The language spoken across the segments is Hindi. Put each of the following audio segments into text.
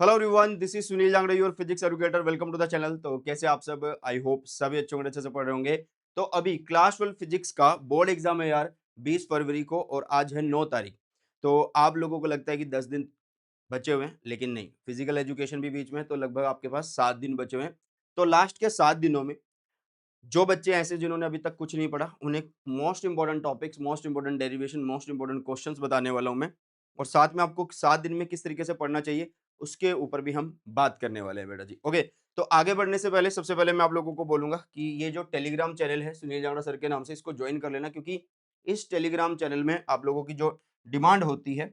Hello everyone, this is Sunil Jangde, your physics educator. Welcome to the channel. तो कैसे आप सब? आई होप सभी अच्छे होंगे, अच्छे से पढ़ रहे होंगे। तो अभी क्लास 12 फिजिक्स का बोर्ड एग्जाम है यार, 20 फरवरी को, और आज है 9 तारीख। तो आप लोगों को लगता है कि 10 दिन बचे हुए हैं, लेकिन नहीं, फिजिकल एजुकेशन भी बीच में है, तो लगभग आपके पास 7 दिन बचे हुए हैं। तो लास्ट के 7 दिनों में जो बच्चे ऐसे जिन्होंने अभी तक कुछ नहीं पढ़ा, उन्हें most important topics, most important derivation, most important questions बताने वाला हूं मैं। और साथ में आपको 7 दिन में किस तरीके से पढ़ना चाहिए, उसके ऊपर भी हम बात करने वाले हैं बेटा जी। ओके, तो आगे बढ़ने से पहले सबसे पहले मैं आप लोगों को बोलूंगा कि ये जो टेलीग्राम चैनल है सुनील जांगड़ा सर के नाम से, इसको ज्वाइन कर लेना, क्योंकि इस टेलीग्राम चैनल में आप लोगों की जो डिमांड होती है,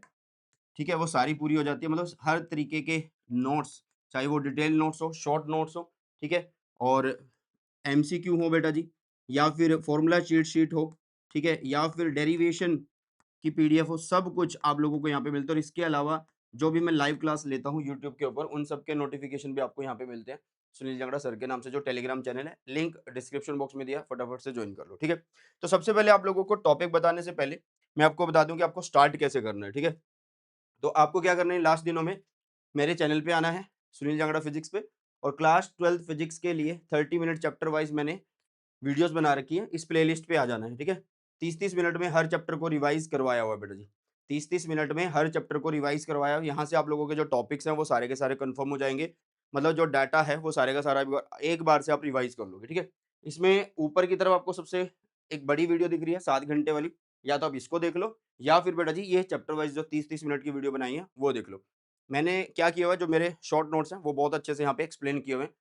ठीक है, वो सारी पूरी हो जाती है। मतलब हर तरीके के नोट्स, चाहे वो डिटेल नोट्स हो, शॉर्ट नोट्स हो, ठीक है, और एमसीक्यू हो बेटा जी, या फिर फॉर्मूला चीट शीट हो, ठीक है, या फिर डेरिवेशन की पीडीएफ हो, सब कुछ आप लोगों को यहाँ पे मिलता है। और इसके अलावा जो भी मैं लाइव क्लास लेता हूँ यूट्यूब के ऊपर, उन सब के नोटिफिकेशन भी आपको यहाँ पे मिलते हैं। सुनील जांगड़ा सर के नाम से जो टेलीग्राम चैनल है, लिंक डिस्क्रिप्शन बॉक्स में दिया, फटाफट से ज्वाइन कर लो, ठीक है। तो सबसे पहले आप लोगों को टॉपिक बताने से पहले मैं आपको बता दूं कि आपको स्टार्ट कैसे करना है, ठीक है। तो आपको क्या करना है, लास्ट दिनों में मेरे चैनल पे आना है, सुनील जांगड़ा फिजिक्स पे, और क्लास 12 फिजिक्स के लिए 30 मिनट चैप्टर वाइज मैंने वीडियोस बना रखी है, इस प्लेलिस्ट पे आ जाना है, ठीक है। 30-30 मिनट में हर चैप्टर को रिवाइज करवाया हुआ है बेटा जी। 30-30 मिनट में हर चैप्टर को रिवाइज करवाया हुआ है। यहाँ से आप लोगों के जो टॉपिक्स हैं वो सारे के सारे कंफर्म हो जाएंगे। मतलब जो डाटा है वो सारे का सारा एक बार से आप रिवाइज कर लोगे, ठीक है। इसमें ऊपर की तरफ आपको सबसे एक बड़ी वीडियो दिख रही है 7 घंटे वाली, या तो आप इसको देख लो, या फिर बेटा जी ये चैप्टर वाइज जो 30-30 मिनट की वीडियो बनाई है वो देख लो। मैंने क्या किया हुआ है, जो मेरे शॉर्ट नोट्स हैं वो बहुत अच्छे से यहाँ पे एक्सप्लेन किए हुए हैं।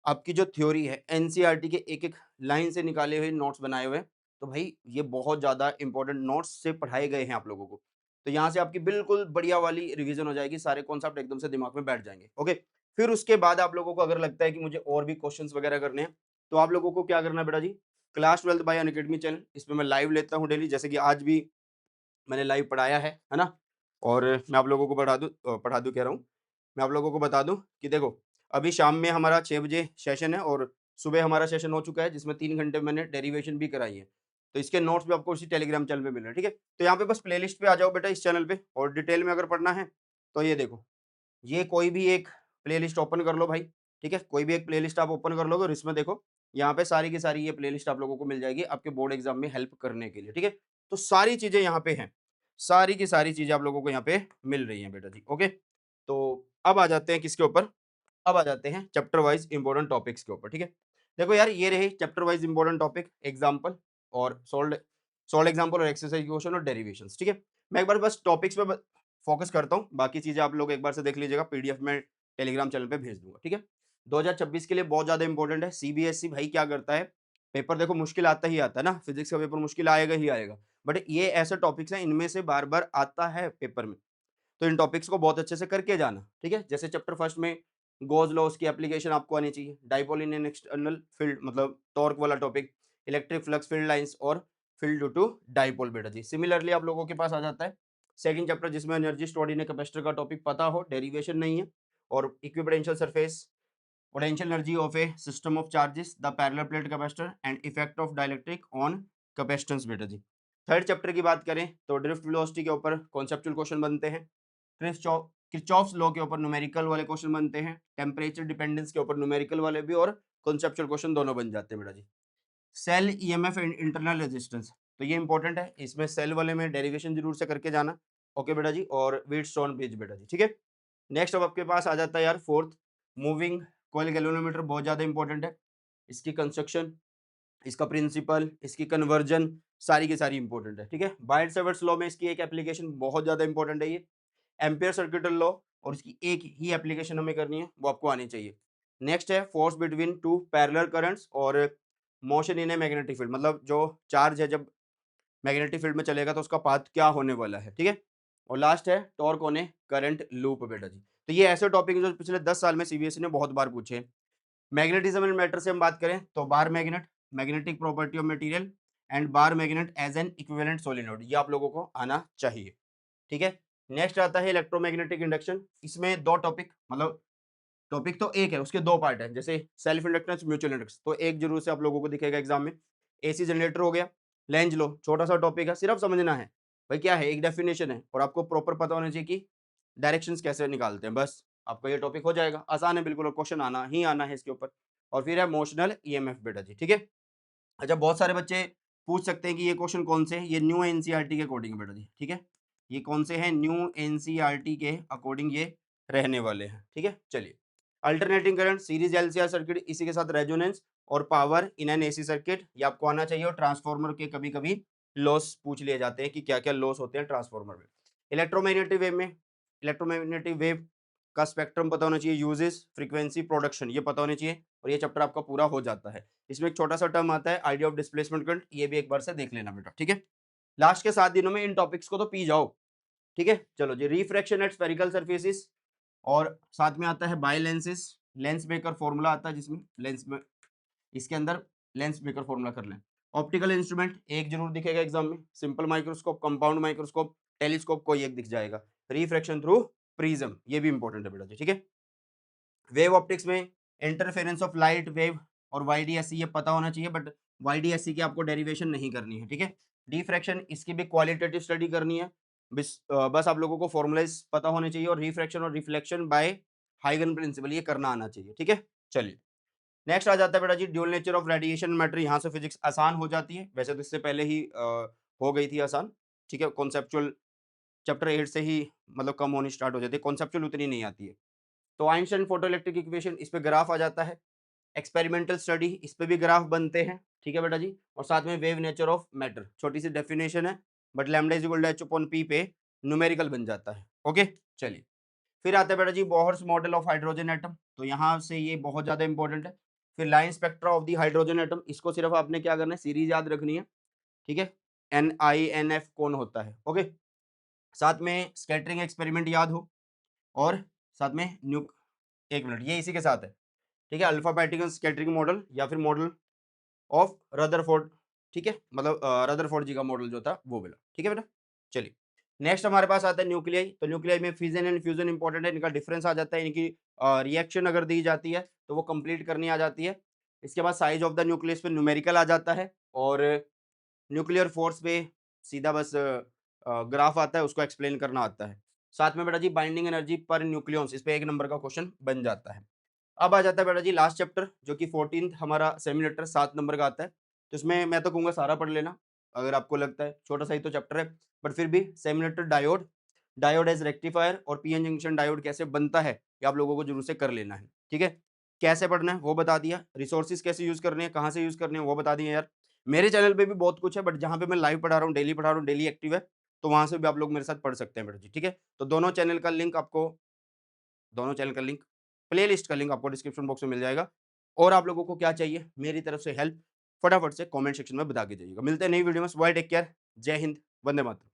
आपकी जो थ्योरी है, एनसीईआरटी के एक-एक लाइन से निकाले हुए नोट्स बनाए हुए हैं। तो भाई ये बहुत ज़्यादा इंपॉर्टेंट नोट्स से पढ़ाए गए हैं आप लोगों को। तो यहाँ से आपकी बिल्कुल बढ़िया वाली रिवीजन हो जाएगी, सारे कॉन्सेप्ट एकदम से दिमाग में बैठ जाएँगे। ओके, फिर उसके बाद आप लोगों को अगर लगता है कि मुझे और भी क्वेश्चंस वगैरह करने हैं, तो आप लोगों को क्या करना है बेटा जी, क्लास 12 बाय अनअकैडमी चैनल, इसपे मैं लाइव लेता हूँ डेली, जैसे कि आज भी मैंने लाइव पढ़ाया है ना? और मैं आप लोगों को पढ़ा दूँ कह रहा हूँ, मैं आप लोगों को बता दूँ कि देखो, अभी शाम में हमारा 6 बजे सेशन है, और सुबह हमारा सेशन हो चुका है, जिसमें 3 घंटे मैंने डेरिवेशन भी कराई है। तो इसके नोट्स भी आपको उसी टेलीग्राम चैनल पे मिल रहे हैं, ठीक है? तो यहाँ पे बस प्लेलिस्ट पे आ जाओ बेटा, इस चैनल पे, और डिटेल में अगर पढ़ना है, तो ये देखो, ये कोई भी एक प्लेलिस्ट ओपन कर लो भाई, ठीक है? कोई भी एक प्लेलिस्ट आप ओपन कर लोगे, और इसमें देखो, यहाँ पे सारी की सारी ये प्लेलिस्ट आप लोगों को मिल जाएगी आपके बोर्ड एग्जाम में हेल्प करने के लिए, ठीक है? तो सारी चीज़ें यहाँ पे हैं। सारी की सारी चीज़ें आप लोगों को यहाँ पे मिल रही हैं बेटा जी, ओके? तो अब आ जाते हैं किसके ऊपर? अब आ जाते हैं चैप्टर वाइज़ इम्पोर्टेंट टॉपिक्स के ऊपर, ठीक है? देखो यार, ये रहे chapter wise important topic, example और सोल्व्ड सोल्व्ड एग्जाम्पल और एक्सरसाइज क्वेश्चन और डेरिवेशंस, ठीक है? मैं एक बार बस टॉपिक्स पे ब फोकस करता हूँ, बाकी चीज़ें आप लोग एक बार से देख लीजिएगा, पीडीएफ में टेलीग्राम चैनल पे भेज दूँगा, ठीक है? 2026 के लिए बहुत ज़्यादा इम्पोर्टेंट है। सीबीएसई भाई क्या करता है, पेपर देखो मुश्किल आता ही आता है ना, फिजिक्स का पेपर मुश्किल आएगा ही आएगा। बट ये ऐसे टॉपिक्स हैं, इनमें से बार-बार आता है पेपर में। तो इन टॉपिक्स को बहुत अच्छे से करके जाना, ठीक है? जैसे चैप्टर फर्स्ट में गॉस लॉस की एप्लीकेशन आपको आनी चाहिए, dipole in an external field, मतलब टॉर्क वाला topic, electric flux field lines और फील्ड ड्यू टू डाइपोल बेटा जी। सिमिलरली आप लोगों के पास आ जाता है सेकंड चैप्टर, जिसमें energy stored in a capacitor का टॉपिक पता हो, डेरिवेशन नहीं है, और equipotential surface, potential energy of A system of charges, the parallel plate capacitor and effect of dielectric on capacitance बेटा जी। थर्ड चैप्टर की बात करें तो ड्रिफ्ट वेलोसिटी के ऊपर कॉन्सेप्चुअल क्वेश्चन बनते हैं, किरचॉफ्स लॉ के ऊपर न्यूमेरिकल वाले क्वेश्चन बनते हैं, टेम्परेचर डिपेंडेंस के ऊपर न्यूमेरिकल वाले भी और कॉन्सेप्चुअल क्वेश्चन दोनों बन जाते हैं बेटा जी। Cell EMF and internal resistance, तो ये इंपॉर्टेंट है, इसमें सेल वाले में डेरिवेशन जरूर से करके जाना। ओके बेटा जी, और व्हीटस्टोन ब्रिज बेटा जी, ठीक है। नेक्स्ट अब आपके पास आ जाता है यार फोर्थ, मूविंग कॉइल गैल्वेनोमीटर, बहुत ज्यादा इंपॉर्टेंट है। इसकी कंस्ट्रक्शन, इसका प्रिंसिपल, इसकी कन्वर्जन, सारी की सारी इंपॉर्टेंट है, ठीक है। बायट सेवर्ट्स लॉ में इसकी एक एप्लीकेशन बहुत ज्यादा इंपॉर्टेंट है, ये एम्पियर सर्किटल लॉ, और इसकी एक ही एप्लीकेशन हमें करनी है, वो आपको आनी चाहिए। नेक्स्ट है force between two parallel currents और motion in a magnetic field, मतलब जो चार्ज है जब मैग्नेटिक फील्ड में चलेगा तो उसका पाथ क्या होने वाला है, ठीक है। और लास्ट है torque on A current loop बेटा जी। तो ये ऐसे टॉपिक जो पिछले 10 साल में सीबीएसई ने बहुत बार पूछे हैं। मैग्नेटिज्म एंड मैटर से हम बात करें तो bar magnet, magnetic property of material and bar magnet as an equivalent solenoid, ये आप लोगों को आना चाहिए, ठीक है। नेक्स्ट आता है इलेक्ट्रोमैग्नेटिक इंडक्शन, इसमें दो टॉपिक, मतलब टॉपिक तो एक है, उसके दो पार्ट है, जैसे सेल्फ इंडक्टेंस, म्यूचुअल इंडक्टेंस, तो एक जरूर से आप लोगों को दिखेगा एग्जाम में। एसी जनरेटर हो गया, लेंज लो, छोटा सा टॉपिक है, सिर्फ समझना है भाई क्या है, एक डेफिनेशन है, और आपको प्रॉपर पता होना चाहिए कि डायरेक्शंस कैसे निकालते हैं, बस आपका ये टॉपिक हो जाएगा, आसान है बिल्कुल और क्वेश्चन आना ही आना है इसके ऊपर। और फिर है मोशनल ईएमएफ बेटा जी, ठीक है। अच्छा, बहुत सारे बच्चे पूछ सकते हैं कि ये क्वेश्चन कौन से हैं, ये न्यू एनसीईआरटी के अकॉर्डिंग बेटा जी, ठीक है। ये कौन से हैं, न्यू एनसीईआरटी के अकॉर्डिंग ये रहने वाले हैं, ठीक है। चलिए, alternating current, series LCR circuit, इसी के साथ रेजोनेंस और power in an AC circuit, ये आपको आना चाहिए। और ट्रांसफार्मर के कभी कभी लॉस पूछ लिए जाते हैं कि क्या क्या लॉस होते हैं ट्रांसफार्मर में। इलेक्ट्रोमैग्नेटिक वेव में, इलेक्ट्रोमैग्नेटिक वेव का स्पेक्ट्रम पता होना चाहिए, यूजेस, फ्रीक्वेंसी, प्रोडक्शन, ये पता होने चाहिए और ये चैप्टर आपका पूरा हो जाता है। इसमें एक छोटा सा टर्म आता है आइडिया ऑफ डिस्प्लेसमेंट करंट, ये भी एक बार से देख लेना बेटा, ठीक है। लास्ट के 7 दिनों में इन टॉपिक्स को तो पी जाओ, ठीक है। चलो जी, रिफ्रैक्शन एट स्फेरिकल सर्फेसिस और साथ में आता है by lenses, lens maker formula आता है जिसमें लेंस में, इसके अंदर लेंस मेकर फॉर्मूला कर लें। ऑप्टिकल इंस्ट्रूमेंट एक जरूर दिखेगा एग्जाम में, simple microscope, compound microscope, telescope, कोई एक दिख जाएगा। रिफ्रैक्शन थ्रू प्रिज्म, ये भी इंपॉर्टेंट है बेटा जी, ठीक है। वेव ऑप्टिक्स में इंटरफेरेंस ऑफ लाइट वेव और वाईडीएससी ये पता होना चाहिए, बट वाईडीएससी की आपको डेरिवेशन नहीं करनी है, ठीक है। डिफ्रैक्शन, इसकी भी क्वालिटेटिव स्टडी करनी है, बस आप लोगों को फॉर्मुलाइज पता होने चाहिए। और रिफ्रैक्शन और रिफ्लेक्शन बाय हाइगन प्रिंसिपल ये करना आना चाहिए, ठीक है। चलिए, नेक्स्ट आ जाता है बेटा जी dual nature of radiation matter. यहाँ से फिजिक्स आसान हो जाती है, वैसे तो इससे पहले ही हो गई थी आसान, ठीक है। कॉन्सेप्चुअल चैप्टर 8 से ही मतलब कम होनी स्टार्ट हो जाती है, कॉन्सेप्चुअल उतनी नहीं आती है। तो आइंस्टाइन फोटो इलेक्ट्रिक इक्वेशन, इस पे ग्राफ आ जाता है। एक्सपेरिमेंटल स्टडी, इस पे भी ग्राफ बनते हैं, ठीक है बेटा जी। और साथ में वेव नेचर ऑफ मैटर, छोटी सी डेफिनेशन है, but lambda is equal to h upon p पे न्यूमेरिकल बन जाता है, ओके। चलिए, फिर आता है बेटा जी Bohr's model of hydrogen atom, तो यहाँ से ये बहुत ज्यादा इंपॉर्टेंट है। फिर line spectra of the hydrogen atom, इसको सिर्फ आपने क्या करना है, सीरीज याद रखनी है, ठीक है। NINF कौन होता है, ओके। साथ में स्कैटरिंग एक्सपेरिमेंट याद हो, और साथ में न्यूक, एक मिनट, ये इसी के साथ है, ठीक है। अल्फा पार्टिकल स्कैटरिंग मॉडल या फिर मॉडल ऑफ रदरफोर्ड, ठीक है, मतलब रदरफोर्ड जी का मॉडल जो था वो मिला, ठीक है बेटा। चलिए, नेक्स्ट हमारे पास आता है न्यूक्लियाई, तो न्यूक्लियाई में फिजन एंड फ्यूजन इंपॉर्टेंट है, इनका डिफरेंस आ जाता है, इनकी रिएक्शन अगर दी जाती है तो वो कंप्लीट करनी आ जाती है। इसके बाद साइज ऑफ द न्यूक्लियस पे न्यूमेरिकल आ जाता है, और न्यूक्लियर फोर्स पे सीधा बस ग्राफ आता है, उसको एक्सप्लेन करना आता है। साथ में बेटा जी बाइंडिंग एनर्जी पर न्यूक्लियॉन्स, इस पे 1 नंबर का क्वेश्चन बन जाता है। अब आ जाता है बेटा जी लास्ट चैप्टर, जो कि 14th हमारा सेमीलेटर 7 नंबर का आता है। तो इसमें मैं तो कहूँगा सारा पढ़ लेना, अगर आपको लगता है, छोटा सा ही तो चैप्टर है, बट फिर भी सेमीलेटर डायोड, डायोड एज रेक्टिफायर और पीएन जंक्शन डायोड कैसे बनता है, ये आप लोगों को जरूर से कर लेना है, ठीक है। कैसे पढ़ना है वो बता दिया, रिसोर्सेज कैसे यूज करने हैं, कहाँ से यूज करने हैं वो बता दिया यार। मेरे चैनल पे भी बहुत कुछ है, बट जहाँ पे मैं लाइव पढ़ा रहा हूँ, डेली पढ़ा रहा हूँ, डेली एक्टिव है, तो वहां से भी आप लोग मेरे साथ पढ़ सकते हैं बेटा जी, ठीक है। तो दोनों चैनल का लिंक आपको, दोनों चैनल का लिंक, प्लेलिस्ट का लिंक आपको डिस्क्रिप्शन बॉक्स में मिल जाएगा। और आप लोगों को क्या चाहिए मेरी तरफ से हेल्प, फटाफट से कमेंट सेक्शन में बता के जाइएगा। मिलते हैं नई वीडियो में, बाय, टेक केयर, जय हिंद, वंदे मातरम।